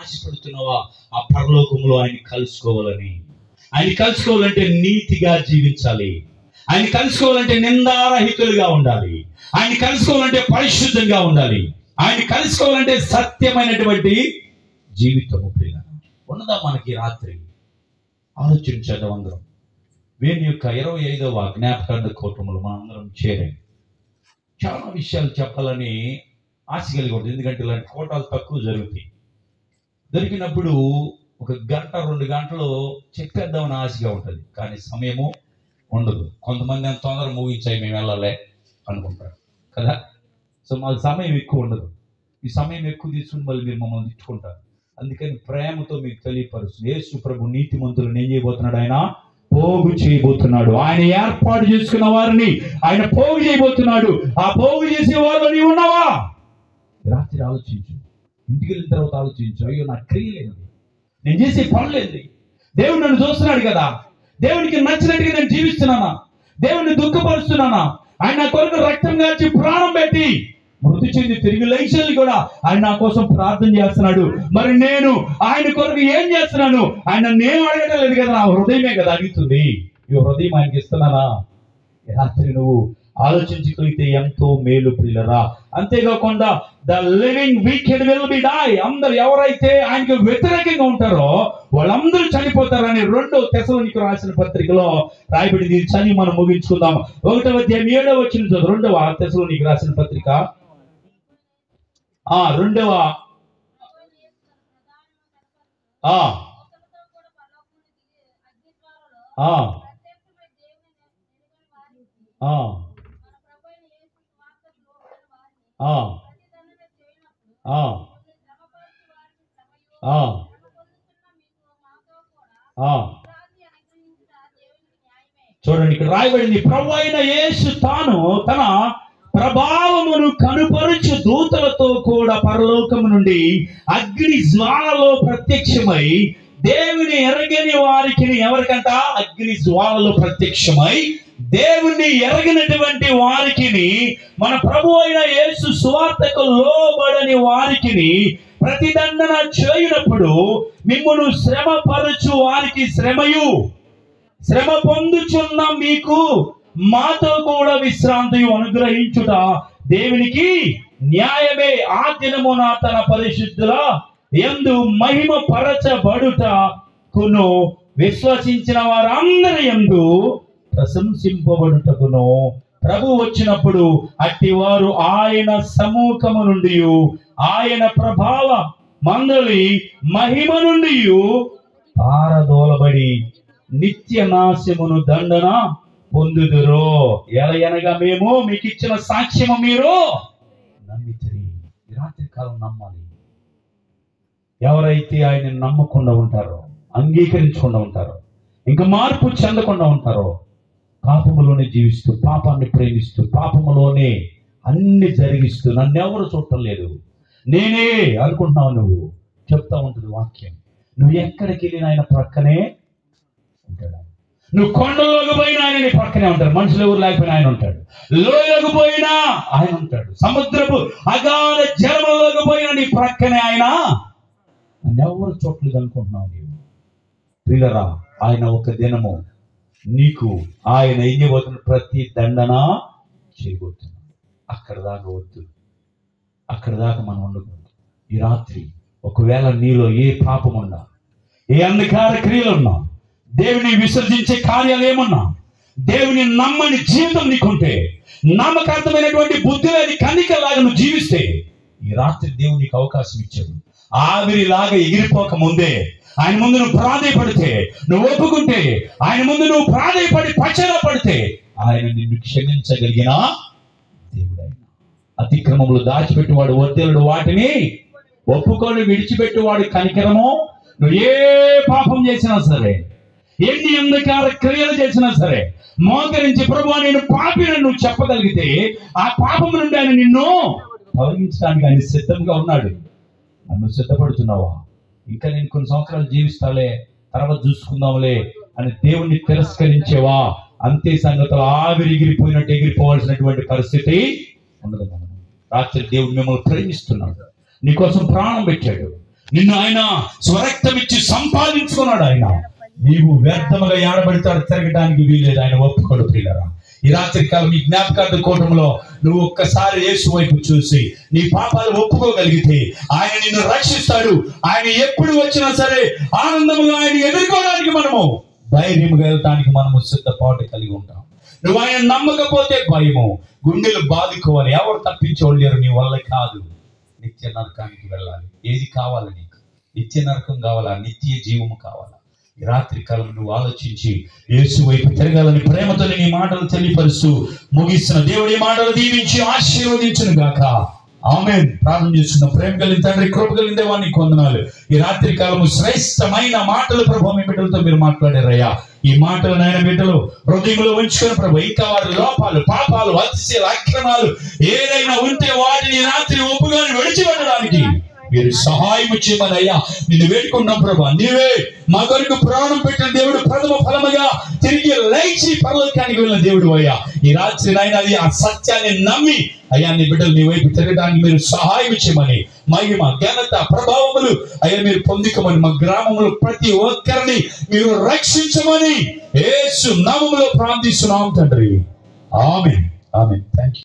ఆశపడుతున్నావా? ఆ పరలోకంలో ఆయన కలుసుకోవాలని. ఆయన కలుసుకోవాలంటే నీతిగా జీవించాలి. ఆయన కలుసుకోవాలంటే నిందారహితులుగా ఉండాలి. ఆయన కలుసుకోవాలంటే పరిశుద్ధంగా ఉండాలి. ఆయన కలుసుకోవాలంటే సత్యమైనటువంటి జీవితము ఉన్నదా మనకి? రాత్రి ఆలోచించడం అందరం. వీని యొక్క 25వ జ్ఞాపకార్థ కూటములు మనందరం చేరాం. చాలా విషయాలు చెప్పాలని ఆశ కలిగి ఉంటుంది. ఎందుకంటే ఇలాంటి కోటాలు తక్కువ జరుగుతాయి. దొరికినప్పుడు ఒక గంట 2 గంటలు చెప్పేద్దామని ఆశగా ఉంటుంది, కానీ సమయము ఉండదు. కొంతమంది అంత తొందరగా ముగించాయి, మేము వెళ్ళాలి అనుకుంటారు కదా. సో మాకు సమయం ఎక్కువ ఉండదు. ఈ సమయం ఎక్కువ తీసుకుని మళ్ళీ మీరు మమ్మల్ని తిట్టుకుంటారు. అందుకని ప్రేమతో మీకు తెలియపరుస్తుంది. యేసు ప్రభు నీతిమంతులను ఏం చేయబోతున్నాడు? ఆయన పోగు చేయబోతున్నాడు. ఆయన ఏర్పాటు చేసుకున్న వారిని ఆయన పోగు చేయబోతున్నాడు. ఆ పోగు చేసే వారిలో నీవు ఉన్నావా? రాత్రి ఆలోచించు, ఇంటికి వెళ్ళిన తర్వాత ఆలోచించు. అయ్యో నా క్రియలేంది, నేను చేసే పనులేంది? దేవుడు నన్ను చూస్తున్నాడు కదా, దేవునికి నచ్చినట్టుగా నేను జీవిస్తున్నానా? దేవుడిని దుఃఖపరుస్తున్నానా? ఆయన నా కొరకు రక్తం కాచి ప్రాణం పెట్టి మృతి చెంది తిరిగి లేచాను కూడా ఆయన నా కోసం ప్రార్థన చేస్తున్నాడు. మరి నేను ఆయన కొరకు ఏం చేస్తున్నాను? ఆయన నేను అడగడం లేదు కదా, నా హృదయమే కదా అడుగుతుంది. ఈ హృదయం ఆయనకి ఇస్తున్నానా? రాత్రి నువ్వు ఆలోచించగలిగితే ఎంతో మేలు ప్రియులరా. అంతేకాకుండా the living wicked will be die. అందరు ఎవరైతే ఆయనకు వ్యతిరేకంగా ఉంటారో వాళ్ళందరూ చనిపోతారని 2 తెస్సలోనికీయులకు రాసిన పత్రికలో రాయబడింది. చదివి మనం ముగించుకుందాం. 1వ అధ్యాయం 7వ వచనం చదువు. 2వ తెస్సలోనికీయులకు రాసిన పత్రిక 2వ చూడండి, ఇక్కడ రాయబడింది, ప్రభు అయిన యేసు తాను తన ప్రభావమును కనుపరుచు దూతలతో కూడా పరలోకము నుండి అగ్ని జ్వాలలో ప్రత్యక్షమై దేవుని ఎరగని వారికి, ఎవరికంట? అగ్ని జ్వాలలో ప్రత్యక్షమై దేవుణ్ణి ఎరగినటువంటి వారికి, మన ప్రభు అయిన యేసు సువార్తకు లోబడని వారికి ప్రతిదండన చేయునప్పుడు మిమ్మును శ్రమ పరచు వారికి శ్రమయు, శ్రమ పొందుచున్న మీకు మాతో కూడా విశ్రాంతి అనుగ్రహించుట దేవునికి న్యాయమే. ఆ దినమున తన పరిశుద్ధుల యందు మహిమ పరచబడుటకును విశ్వసించిన వారందరి యందు ప్రశంసింపబడుటకును ప్రభు వచ్చినప్పుడు అట్టి వారు ఆయన సముఖము నుండి ఆయన ప్రభావ మందలి మహిమ నుండి పారదోలబడి నిత్య నాశమును దండన పొందుదురు. ఎలయనగా మేము మీకు ఇచ్చిన సాక్ష్యము మీరు నమ్మితిరి. రాత్రి కాలం నమ్మాలి. ఎవరైతే ఆయన నమ్మకుండా ఉంటారో, అంగీకరించకుండా ఉంటారో, ఇంకా మార్పు చెందకుండా ఉంటారో, పాపములోనే జీవిస్తూ, పాపాన్ని ప్రేమిస్తూ, పాపములోనే అన్ని జరిగిస్తూ, నన్ను ఎవరు చూడటం లేదు, నేనే అనుకుంటున్నావు నువ్వు, చెప్తా ఉంటుంది వాక్యం. నువ్వు ఎక్కడికి వెళ్ళినా ఆయన ప్రక్కనే ఉంటాడు. నువ్వు కొండలోకి పోయినా ఆయన నీ పక్కనే ఉంటాడు. మనుషులు ఎవరు లేకపోయినా ఆయన ఉంటాడు. లోయలోకి పోయినా ఆయన ఉంటాడు. సముద్రపు అగాధ జలములోకి పోయినా నీ ప్రక్కనే ఆయన. నన్నెవరు చూడలేదు అనుకుంటున్నావు నీవు. ప్రియులరా, ఆయన ఒక దినము నీకు ఆయన ఏం చేయబోతున్నాడు? ప్రతి దండన చేయబోతున్నాడు. అక్కడ దాకా వద్దు, అక్కడ దాకా మనం ఉండకూడదు. ఈ రాత్రి ఒకవేళ నీలో ఏ పాపం ఉన్నా, ఏ అంధకార క్రియలున్నా, దేవుని విసర్జించే కార్యాలు ఏమన్నా, దేవుని నమ్మని జీవితం నీకుంటే, నమ్మకార్థమైనటువంటి బుద్ధి లేని కన్నికలాగా నువ్వు జీవిస్తే, ఈ రాత్రి దేవుడు నీకు అవకాశం ఇచ్చాడు. ఆవిరిలాగా ఎగిరిపోక ముందే ఆయన ముందు నువ్వు ప్రాధేయపడితే, నువ్వు ఒప్పుకుంటే, ఆయన ముందు నువ్వు ప్రాధేయపడి పశ్చాత్తాపడితే ఆయన నిన్ను క్షమించగలిగిన దేవుడు. ఆయన అతిక్రమములు దాచిపెట్టువాడు వర్ధిల్లుడు, వాటిని ఒప్పుకొని విడిచిపెట్టువాడు కనికరము. నువ్వు ఏ పాపం చేసినా సరే, ఎన్ని అంధకార క్రియలు చేసినా సరే, మోకరించి ప్రభువా నేను పాపిని నువ్వు చెప్పగలిగితే, ఆ పాపం నుండి ఆయన నిన్ను తొలగించడానికి ఆయన సిద్ధంగా ఉన్నాడు. నన్ను సిద్ధపడుతున్నావా? ఇంకా నేను కొన్ని సంవత్సరాలు జీవిస్తాలే, తర్వాత చూసుకుందాంలే అని దేవుణ్ణి తిరస్కరించేవా? అంతే సంగతులు ఆవిరిగిరిపోయినట్టు ఎగిరిపోవాల్సినటువంటి పరిస్థితి ఉండదు. మనం రాత్రి దేవుడు మిమ్మల్ని ప్రేమిస్తున్నాడు, నీకోసం ప్రాణం పెట్టాడు, నిన్ను ఆయన స్వరక్తం ఇచ్చి సంపాదించుకున్నాడు. ఆయన నీవు వ్యర్థముగా ఏడబడతాడు, తిరగడానికి వీల్లేదు. ఆయన ఒప్పుకోడు. ప్రియులారా, ఈ రాత్రి కాలం మీ జ్ఞాపకార్థ కూటంలో నువ్వు ఒక్కసారి యేసు వైపు చూసి నీ పాపాలు ఒప్పుకోగలిగితే ఆయన నిన్ను రక్షిస్తాడు. ఆయన ఎప్పుడు వచ్చినా సరే ఆనందముగా ఆయన ఎదుర్కోవడానికి మనము ధైర్యంగా వెళ్ళటానికి మనము సిద్ధపాటు కలిగి ఉంటాం. నువ్వు ఆయన నమ్మకపోతే భయము, గుండెలు బాదుకోవాలి. ఎవరు తప్పించేవాళ్ళు లేరు, నీ వల్ల కాదు. నిత్య నరకానికి వెళ్ళాలి. ఏది కావాలి నీకు? నిత్య నరకం కావాలా? నిత్య జీవము కావాలా? ఈ రాత్రి కాలం నువ్వు ఆలోచించి యేసు వైపు తిరగాలని ప్రేమతో నీ మాటలు తెలియపరుస్తూ ముగిస్తున్న దేవుడి మాటలు దీవించి ఆశీర్వదించును గాక. ఆమేన్. ప్రార్థన చేస్తున్న ప్రేమ కలిగిన తండ్రి, కృప కలిగిన దేవానికి వందనాలు. ఈ రాత్రి కాలము శ్రేష్టమైన మాటలు ప్రభు మీ బిడ్డలతో మీరు మాట్లాడారయ్యా. ఈ మాటలు నాయన బిడ్డలు హృదయంలో ఉంచుకొని ప్రభు, ఇంకా వారి లోపాలు, పాపాలు, అతిశయాలు, అక్రమాలు ఏదైనా ఉంటే వాటిని రాత్రి ఒప్పుగానే విడిచిపెట్టడానికి మీరు సహాయం చేయమని అయ్యా నిన్ను వేడుకున్నాం ప్రభా. నీవే మా కొరకు ప్రాణం పెట్టిన దేవుడు, ప్రథమ ఫలముగా తిరిగి లేచి పరలోకానికి వెళ్ళిన దేవుడు అయ్యా. ఈ రాత్రి నాయన అది ఆ సత్యాన్ని నమ్మి అయ్యా నీ బిడ్డలు నీ వైపు తిరగడానికి మీరు సహాయం చేయమని, మహిమ, ఘనత, ప్రభావములు అయ్యా మీరు పొందుకోమని, మా గ్రామంలో ప్రతి ఒక్కరిని మీరు రక్షించమని యేసు నామములో ప్రార్థిస్తున్నాం తండ్రి. ఆమేన్. ఆమేన్. థాంక్యూ.